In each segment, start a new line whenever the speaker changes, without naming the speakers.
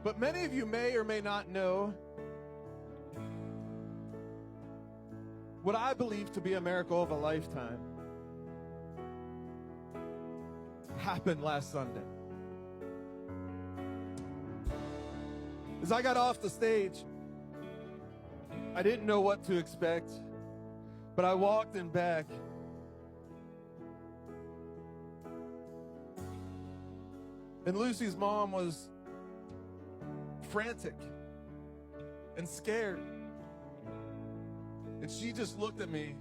But many of you may or may not know what I believe to be a miracle of a lifetime happened last Sunday. As I got off the stage, I didn't know what to expect, but I walked in back. And Lucy's mom was frantic and scared. And she just looked at me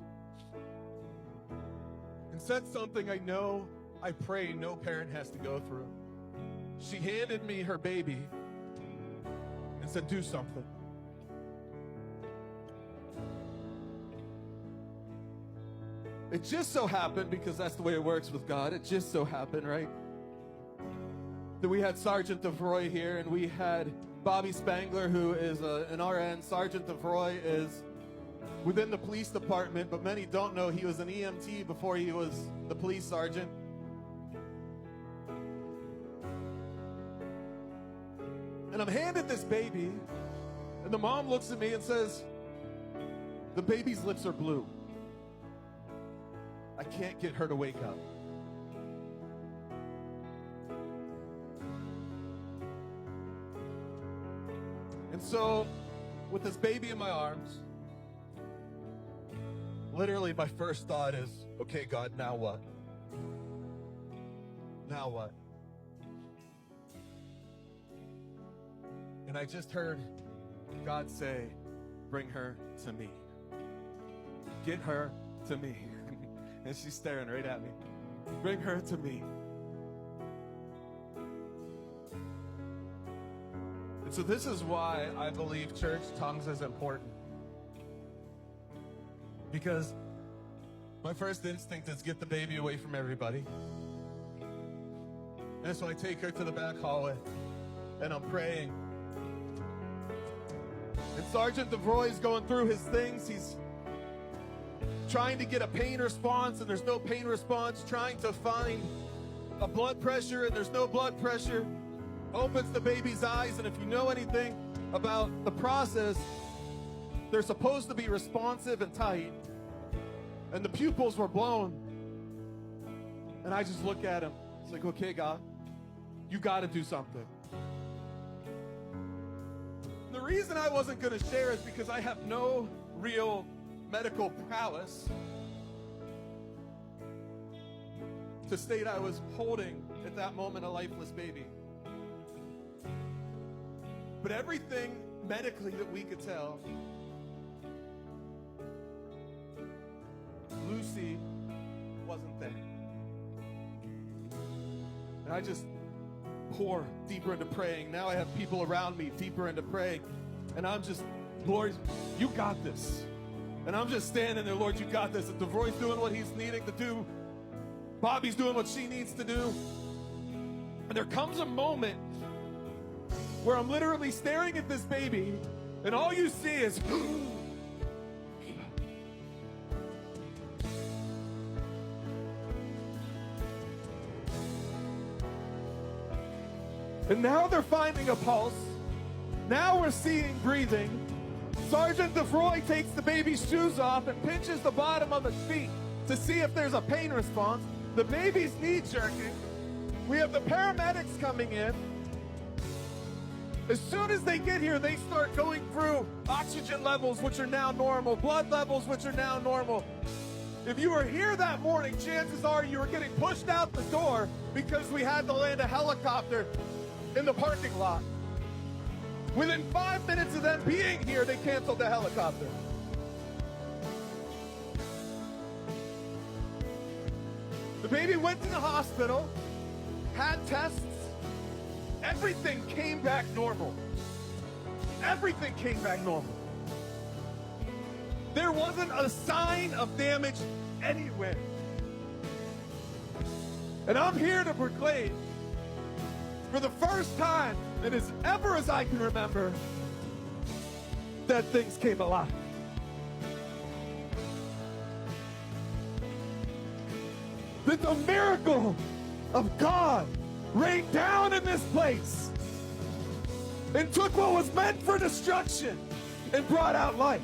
and said something I pray no parent has to go through. She handed me her baby and said, do something. It just so happened, because that's the way it works with God, it just so happened, right, that we had Sergeant DeVroy here, and we had Bobby Spangler, who is an RN. Sergeant DeVroy is within the police department, but many don't know he was an EMT before he was the police sergeant. And I'm handed this baby, and the mom looks at me and says, the baby's lips are blue. I can't get her to wake up. And so, with this baby in my arms, literally my first thought is, okay, God, now what? Now what? And I just heard God say, bring her to me. Get her to me. And she's staring right at me. Bring her to me. And so this is why I believe church tongues is important. Because my first instinct is get the baby away from everybody. And so I take her to the back hallway and I'm praying. And Sergeant DeVroy is going through his things. He's trying to get a pain response, and there's no pain response. Trying to find a blood pressure, and there's no blood pressure. Opens the baby's eyes, and if you know anything about the process, they're supposed to be responsive and tight. And the pupils were blown. And I just look at him. It's like, okay, God, you got to do something. The reason I wasn't going to share is because I have no real medical prowess to state I was holding, at that moment, a lifeless baby. But everything medically that we could tell, Lucy wasn't there. And I just pour deeper into praying. Now I have people around me deeper into praying. And I'm just, Lord, you got this. And I'm just standing there, Lord, you got this. And DeVroy's doing what he's needing to do. Bobby's doing what she needs to do. And there comes a moment where I'm literally staring at this baby, and all you see is and now they're finding a pulse. Now we're seeing breathing. Sergeant DeVroy takes the baby's shoes off and pinches the bottom of his feet to see if there's a pain response. The baby's knee jerking. We have the paramedics coming in. As soon as they get here, they start going through oxygen levels, which are now normal, blood levels, which are now normal. If you were here that morning, chances are you were getting pushed out the door because we had to land a helicopter in the parking lot. Within 5 minutes of them being here, they canceled the helicopter. The baby went to the hospital, had tests. Everything came back normal. Everything came back normal. There wasn't a sign of damage anywhere. And I'm here to proclaim, for the first time, and as ever as I can remember, that things came alive. That the miracle of God rained down in this place. and took what was meant for destruction and brought out life.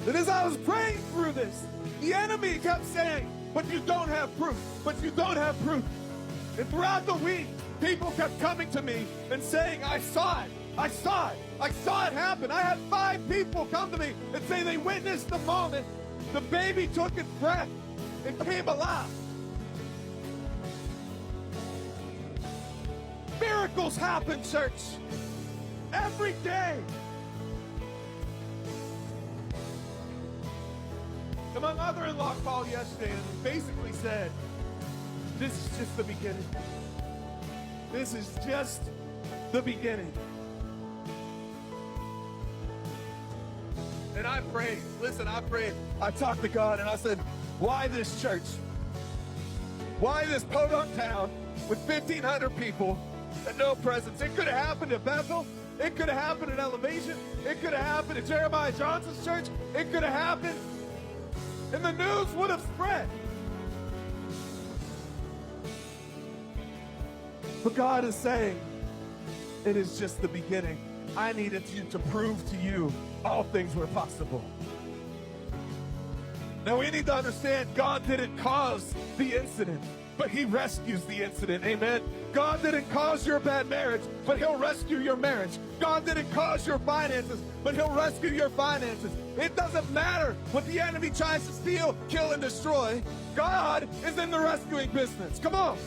And as I was praying through this, the enemy kept saying, but you don't have proof, but you don't have proof. And throughout the week, people kept coming to me and saying, I saw it, I saw it, I saw it happen. I had 5 people come to me and say they witnessed the moment the baby took its breath and came alive. Miracles happen, church, every day. And my mother-in-law called yesterday and basically said, this is just the beginning. This is just the beginning. And I prayed. Listen, I prayed. I talked to God and I said, why this church? Why this podunk town with 1,500 people and no presence? It could have happened at Bethel. It could have happened at Elevation. It could have happened at Jeremiah Johnson's church. It could have happened, and the news would have spread. But God is saying, it is just the beginning. I needed you to prove to you all things were possible. Now we need to understand God didn't cause the incident, but he rescues the incident. Amen. God didn't cause your bad marriage, but he'll rescue your marriage. God didn't cause your finances, but he'll rescue your finances. It doesn't matter what the enemy tries to steal, kill, and destroy. God is in the rescuing business. Come on.